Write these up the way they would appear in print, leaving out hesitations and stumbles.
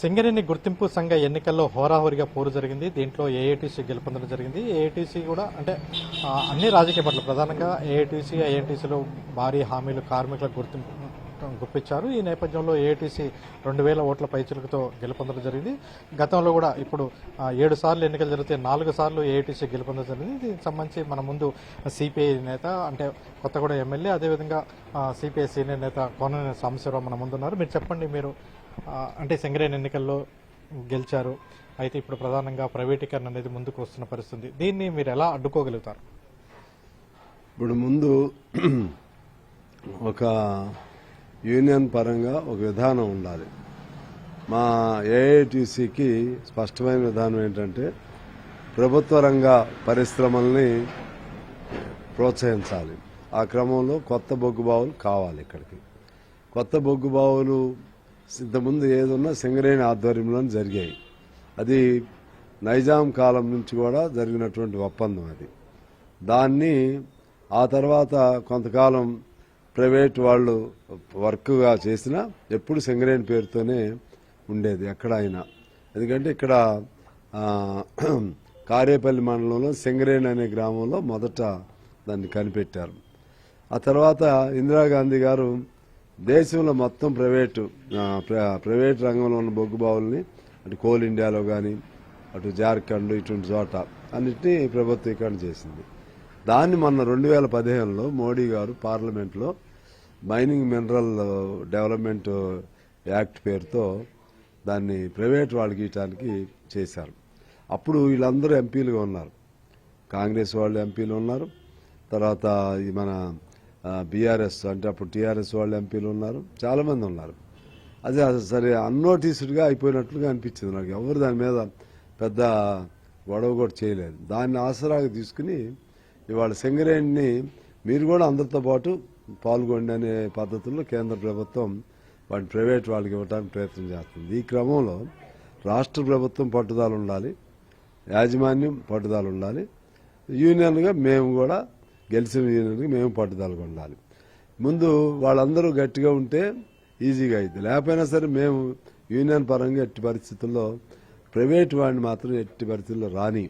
సింగరేణి గుర్తింపు సంఘ ఎన్నికల్లో హోరాహోరీగా పోరు జరిగింది. దీంట్లో ఏఐటీసీ గెలుపొందడం జరిగింది. ఏఐటీసీ కూడా అంటే అన్ని రాజకీయ పార్టీలు ప్రధానంగా ఏఐటీసీ, ఐఎన్టీసీలో భారీ హామీలు కార్మికులకు గుప్పించారు. ఈ నేపథ్యంలో ఏఐటీసీ 2000 ఓట్ల పైచిలుకతో గెలుపొందడం జరిగింది. గతంలో కూడా ఇప్పుడు 7 సార్లు ఎన్నికలు జరిగితే 4 సార్లు ఏఐటీసీ గెలుపొందడం జరిగింది. దీనికి సంబంధించి మన ముందు సిపిఐ నేత అంటే కొత్తగూడెం ఎమ్మెల్యే, అదేవిధంగా సిపిఐ సీనియర్ నేత కోనేని సాంబశివరావు మన ముందున్నారు. మీరు చెప్పండి, మీరు అంటే సింగరేణి ఎన్నికల్లో గెలిచారు, అయితే ఇప్పుడు ప్రధానంగా ప్రైవేటీకరణ అనేది ముందుకు వస్తున్న పరిస్థితి, దీన్ని మీరు ఎలా అడ్డుకోగలుగుతారు? ఇప్పుడు ముందు ఒక యూనియన్ పరంగా ఒక విధానం ఉండాలి. మా ఏఐటీసీకి స్పష్టమైన విధానం ఏంటంటే ప్రభుత్వ రంగ పరిశ్రమల్ని ప్రోత్సహించాలి. ఆ క్రమంలో కొత్త బొగ్గుబావులు కావాలి. ఇక్కడికి కొత్త బొగ్గుబావులు ఇంతకుముందు ఏదున్నా సింగరేణి ఆధ్వర్యంలో జరిగాయి. అది నైజాం కాలం నుంచి కూడా జరిగినటువంటి ఒప్పందం. అది దాన్ని ఆ తర్వాత కొంతకాలం ప్రైవేట్ వాళ్ళు వర్క్గా చేసినా ఎప్పుడు సింగరేణి పేరుతోనే ఉండేది ఎక్కడ అయినా. ఎందుకంటే ఇక్కడ కారేపల్లి మండలంలో సింగరేణి అనే గ్రామంలో మొదట దాన్ని కనిపెట్టారు. ఆ తర్వాత ఇందిరాగాంధీ గారు దేశంలో మొత్తం ప్రైవేట్ రంగంలో ఉన్న బొగ్గుబావుల్ని అటు కోల్ ఇండియాలో కానీ అటు జార్ఖండ్ ఇటువంటి చోట అన్నిటినీ ప్రభుత్వీకరణ చేసింది. దాన్ని మొన్న 2015లో మోడీ గారు పార్లమెంట్లో మైనింగ్ మినరల్ డెవలప్మెంట్ యాక్ట్ పేరుతో దాన్ని ప్రైవేట్ వాళ్ళకి ఇవ్వడానికి చేశారు. అప్పుడు వీళ్ళందరూ ఎంపీలుగా ఉన్నారు. కాంగ్రెస్ వాళ్ళు ఎంపీలు ఉన్నారు, తర్వాత మన బీఆర్ఎస్ అంటే అప్పుడు టీఆర్ఎస్ వాళ్ళు ఎంపీలు ఉన్నారు, చాలా మంది ఉన్నారు. అది సరే అన్నోటీస్డ్గా అయిపోయినట్లుగా అనిపించింది నాకు. ఎవరు దాని మీద పెద్ద గొడవ కూడా చేయలేదు. దాన్ని ఆసరాగా తీసుకుని ఇవాళ సింగరేణిని మీరు కూడా అందరితో పాటు పాల్గొండి అనే పద్ధతుల్లో కేంద్ర ప్రభుత్వం వాటిని ప్రైవేట్ వాళ్ళకి ఇవ్వడానికి ప్రయత్నం చేస్తుంది. ఈ క్రమంలో రాష్ట్ర ప్రభుత్వం పట్టుదల ఉండాలి, యాజమాన్యం పట్టుదల ఉండాలి, యూనియన్గా మేము కూడా గెలిచిన యూనియన్కి మేము పట్టుదలగా ఉండాలి. ముందు వాళ్ళందరూ గట్టిగా ఉంటే ఈజీగా అయింది. లేకపోయినా సరే మేము యూనియన్ పరంగా ఎట్టి పరిస్థితుల్లో ప్రైవేట్ వాడిని మాత్రం ఎట్టి పరిస్థితుల్లో రాని.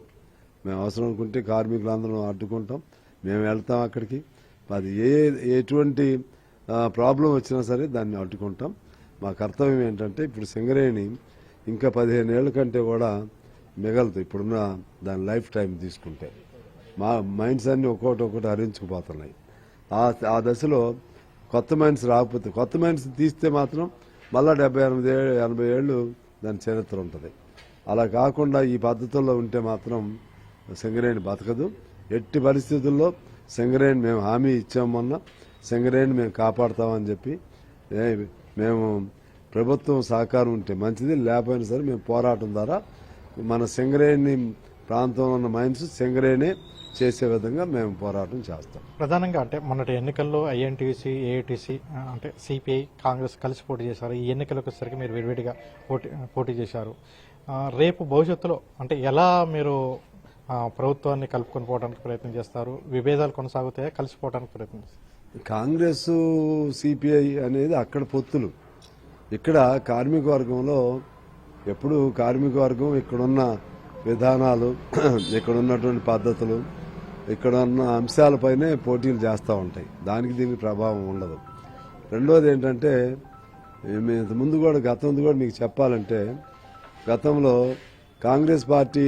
మేము అవసరం అనుకుంటే కార్మికులందరం అడ్డుకుంటాం, మేము వెళ్తాం అక్కడికి. అది ఎటువంటి ప్రాబ్లం వచ్చినా సరే దాన్ని అడ్డుకుంటాం. మా కర్తవ్యం ఏంటంటే ఇప్పుడు సింగరేణి ఇంకా 15 ఏళ్ల కంటే కూడా మిగలదు ఇప్పుడున్న దాని లైఫ్ టైం తీసుకుంటే. మా మైండ్స్ అన్ని ఒక్కొక్కటి హరించుకుపోతున్నాయి. ఆ దశలో కొత్త మైండ్స్ రాకపోతే, కొత్త మైండ్స్ తీస్తే మాత్రం మళ్ళా 70-80 ఏళ్ళు దాని చరిత్ర ఉంటుంది. అలా కాకుండా ఈ పద్ధతుల్లో ఉంటే మాత్రం సింగరేణి బతకదు. ఎట్టి పరిస్థితుల్లో సింగరేణి మేము హామీ ఇచ్చాం, మొన్న సింగరేణి మేము కాపాడుతామని చెప్పి. మేము ప్రభుత్వం సహకారం ఉంటే మంచిది, లేకపోయినా సరే మేము పోరాటం ద్వారా మన సింగరేణి ప్రాంతంలో ఉన్న మైన్స్ సింగరేణి చేసే విధంగా మేము పోరాటం చేస్తాం. ప్రధానంగా అంటే మొన్నటి ఎన్నికల్లో ఐఎన్టీసీ, ఏఐటీసీ అంటే సిపిఐ, కాంగ్రెస్ కలిసి పోటీ చేశారు. ఈ ఎన్నికలకు వచ్చేసరికి మీరు విడివిడిగా పోటీ చేశారు. రేపు భవిష్యత్తులో అంటే ఎలా మీరు ప్రభుత్వాన్ని కలుపుకొని పోవడానికి ప్రయత్నం చేస్తారు? విభేదాలు కొనసాగుతాయా, కలిసిపోవడానికి ప్రయత్నం చేస్తారు? కాంగ్రెస్ సిపిఐ అనేది అక్కడ పొత్తులు. ఇక్కడ కార్మిక వర్గంలో ఎప్పుడు కార్మిక వర్గం ఇక్కడున్న విధానాలు, ఇక్కడ ఉన్నటువంటి పద్ధతులు, ఇక్కడ ఉన్న అంశాలపైనే పోటీలు చేస్తూ ఉంటాయి. దానికి దీనికి ప్రభావం ఉండదు. రెండోది ఏంటంటే ముందు కూడా గతంలో కూడా మీకు చెప్పాలంటే, గతంలో కాంగ్రెస్ పార్టీ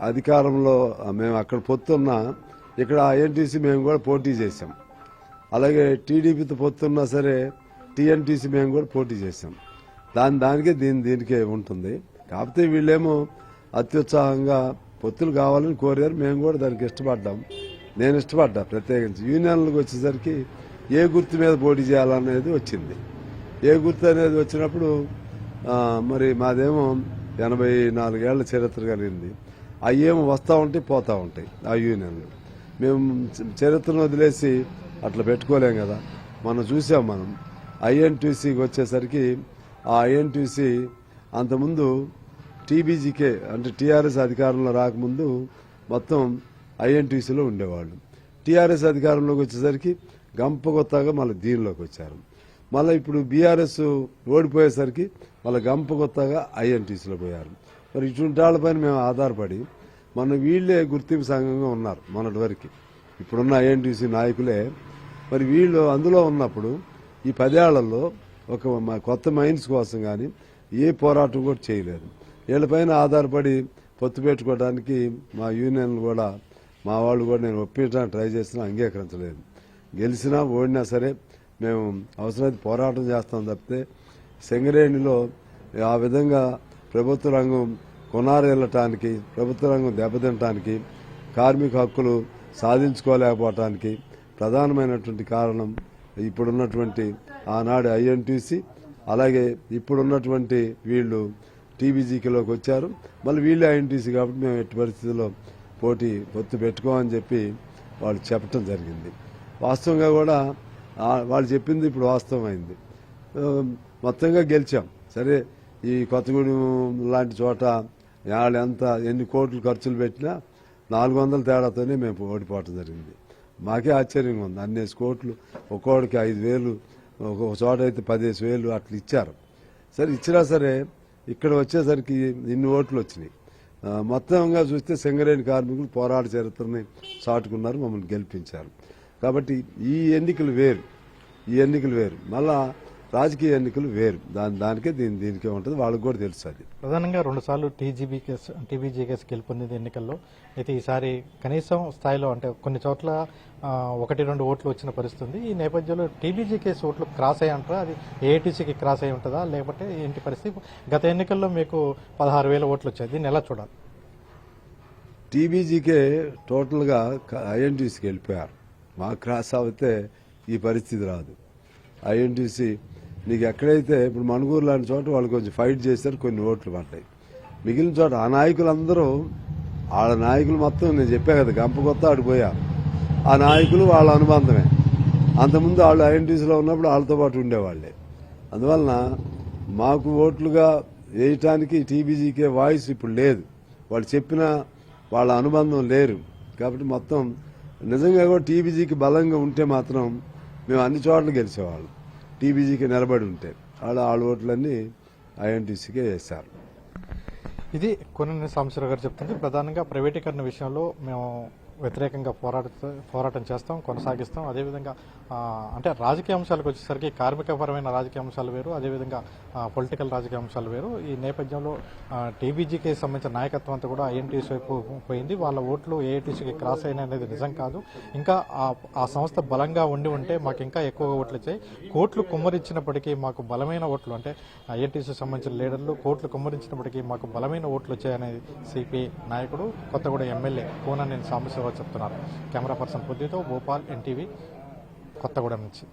అధికారంలో మేము అక్కడ పొత్తున్నా ఇక్కడ ఐఎన్టీసీ మేము కూడా పోటీ చేశాం. అలాగే టీడీపీతో పొత్తున్నా సరే టీఎన్టీసీ మేము కూడా పోటీ చేశాం. దానికే దీనికే ఉంటుంది. కాకపోతే వీళ్ళేమో అత్యుత్సాహంగా పొత్తులు కావాలని కోరారు, మేము కూడా దానికి ఇష్టపడ్డాం. నేను ఇష్టపడ్డా. ప్రత్యేకించి యూనియన్లకు వచ్చేసరికి ఏ గుర్తు మీద పోటీ చేయాలనేది వచ్చింది. ఏ గుర్తు అనేది వచ్చినప్పుడు మరి మాదేమో 84 ఏళ్ల చరిత్ర కలిగింది. అయ్యేమో వస్తూ ఉంటాయి, పోతూ ఉంటాయి ఆ యూనియన్లు. మేము చరిత్రను వదిలేసి అట్లా పెట్టుకోలేం కదా. మనం చూసాం. మనం ఐఎన్టీసీకి వచ్చేసరికి ఆ ఐఎన్టీసీ అంతకుముందు టీబీజీకే అంటే టీఆర్ఎస్ అధికారంలో రాకముందు మొత్తం ఐఎన్టీసీలో ఉండేవాళ్ళు. టీఆర్ఎస్ అధికారంలోకి వచ్చేసరికి గంప కొత్తగా మళ్ళీ దీనిలోకి వచ్చారు. మళ్ళీ ఇప్పుడు బీఆర్ఎస్ ఓడిపోయేసరికి వాళ్ళ గంప కొత్తగా ఐఎన్టీసీలో పోయారు. మరి ఇటువంటి వాళ్ళపైన మేము ఆధారపడి వీళ్ళే గుర్తింపు సంఘంగా ఉన్నారు మొన్నటి వరకు. ఇప్పుడున్న ఐఎన్టీసీ నాయకులే మరి వీళ్ళు అందులో ఉన్నప్పుడు ఈ 10 ఏళ్లలో ఒక కొత్త మైన్స్ కోసం కానీ ఏ పోరాటం కూడా చేయలేదు. వీళ్ళపైన ఆధారపడి పొత్తు పెట్టుకోవడానికి మా యూనియన్లు కూడా మా వాళ్ళు కూడా నేను ఒప్పించడానికి ట్రై చేసినా అంగీకరించలేదు. గెలిచినా ఓడినా సరే మేము అవసరమైతే పోరాటం చేస్తాం తప్పితే సింగరేణిలో ఆ విధంగా ప్రభుత్వ రంగం కొనారెళ్ళటానికి, ప్రభుత్వ రంగం దెబ్బతినటానికి, కార్మిక హక్కులు సాధించుకోలేకపోవటానికి ప్రధానమైనటువంటి కారణం ఇప్పుడున్నటువంటి ఆనాడు ఐఎన్టీసీ, అలాగే ఇప్పుడున్నటువంటి వీళ్ళు టీబీజీకేలోకి వచ్చారు. మళ్ళీ వీళ్ళే ఐఎన్టీసీ కాబట్టి మేము ఎట్టి పరిస్థితుల్లో పొత్తు పెట్టుకోమని చెప్పి వాళ్ళు చెప్పటం జరిగింది. వాస్తవంగా కూడా వాళ్ళు చెప్పింది ఇప్పుడు వాస్తవమైంది. మొత్తంగా గెలిచాం. సరే, ఈ కొత్తగూడెం లాంటి చోట వాళ్ళు ఎన్ని కోట్లు ఖర్చులు పెట్టినా 400 తేడాతోనే మేము ఓడిపోవటం జరిగింది. మాకే ఆశ్చర్యంగా ఉంది. అన్నేసి కోట్లు, ఒక్కోడికి 5,000, ఒక్కొక్క చోట అయితే 15,000 అట్లా ఇచ్చారు. సరే, ఇచ్చినా సరే ఇక్కడ వచ్చేసరికి ఇన్ని ఓట్లు వచ్చినాయి. మొత్తంగా చూస్తే సింగరేణి కార్మికులు పోరాట చరిత్రని చాటుకున్నారు, మమ్మల్ని గెలిపించారు. కాబట్టి ఈ ఎన్నికలు వేరు, మళ్ళా రాజకీయ ఎన్నికలు వేరు. దానికే దీనికే ఉంటుంది, వాళ్ళకి కూడా తెలుసు. అది ప్రధానంగా 2 సార్లు టీబీజీకేస్ గెలుపొందింది ఎన్నికల్లో. అయితే ఈసారి కనీసం స్థాయిలో అంటే కొన్ని చోట్ల 1-2 ఓట్లు వచ్చిన పరిస్థితి ఉంది. ఈ నేపథ్యంలో టీబీజీకేస్ ఓట్లు క్రాస్ అయ్యి అంటారా? అది ఏఐటీసీకి క్రాస్ అయి ఉంటుందా, లేకపోతే ఏంటి పరిస్థితి? గత ఎన్నికల్లో మీకు 16,000 ఓట్లు వచ్చాయి. దీన్ని ఎలా చూడాలి? టీబీజీకే టోటల్గా ఐఎన్టీసీకి వెళ్ళిపోయారు. మాకు క్రాస్ అవుతే ఈ పరిస్థితి రాదు. ఐఎన్టీసీ నీకు ఎక్కడైతే ఇప్పుడు మణుగూరు లాంటి చోట వాళ్ళు కొంచెం ఫైట్ చేశారు, కొన్ని ఓట్లు పడ్డాయి. మిగిలిన చోట ఆ నాయకులందరూ వాళ్ళ నాయకులు మొత్తం నేను చెప్పా కదా, గంప కొత్త ఆడిపోయారు. ఆ నాయకులు వాళ్ళ అనుబంధమే. అంతకుముందు వాళ్ళు ఐఎన్టీసీలో ఉన్నప్పుడు వాళ్ళతో పాటు ఉండేవాళ్లే. అందువలన మాకు ఓట్లుగా వేయటానికి టీబీజీకే వాయిస్ ఇప్పుడు లేదు. వాళ్ళు చెప్పిన వాళ్ళ అనుబంధం లేరు. కాబట్టి మొత్తం నిజంగా కూడా టీబీజీకి బలంగా ఉంటే మాత్రం మేము అన్ని చోట్ల గెలిచేవాళ్ళం. టీబీజీకి నిలబడి ఉంటే వాళ్ళ ఓట్లన్నీ ఐఎన్టీసీకే వేశారు. ఇది కొన్ని సాంబశివరావు గారు చెప్తుంది. ప్రధానంగా ప్రైవేటీకరణ విషయంలో మేము వ్యతిరేకంగా పోరాటం చేస్తాం, కొనసాగిస్తాం. అదేవిధంగా అంటే రాజకీయ అంశాలకు వచ్చేసరికి కార్మికపరమైన రాజకీయ అంశాలు వేరు, అదేవిధంగా పొలిటికల్ రాజకీయ అంశాలు వేరు. ఈ నేపథ్యంలో టీబీజీకి సంబంధించిన నాయకత్వం అంతా కూడా ఐఎన్టీసీ వైపు పోయింది. వాళ్ళ ఓట్లు ఏఐటీసీకి క్రాస్ అయిన అనేది నిజం కాదు. ఇంకా ఆ సంస్థ బలంగా ఉంటే మాకు ఇంకా ఎక్కువగా ఓట్లు వచ్చాయి. కోట్లు కుమ్మరించినప్పటికీ మాకు బలమైన ఓట్లు, అంటే ఐఎన్టీసీ సంబంధించిన లీడర్లు కోట్లు కుమ్మరించినప్పటికీ మాకు బలమైన ఓట్లు వచ్చాయనేది సిపిఐ నాయకుడు కొత్తగూడెం ఎమ్మెల్యే కూననేని సాంబశివరావు చెప్తున్నారు. కెమెరా పర్సన్ పొద్దుతో భోపాల్, ఎన్టీవీ, కొత్తగూడెం నుంచి.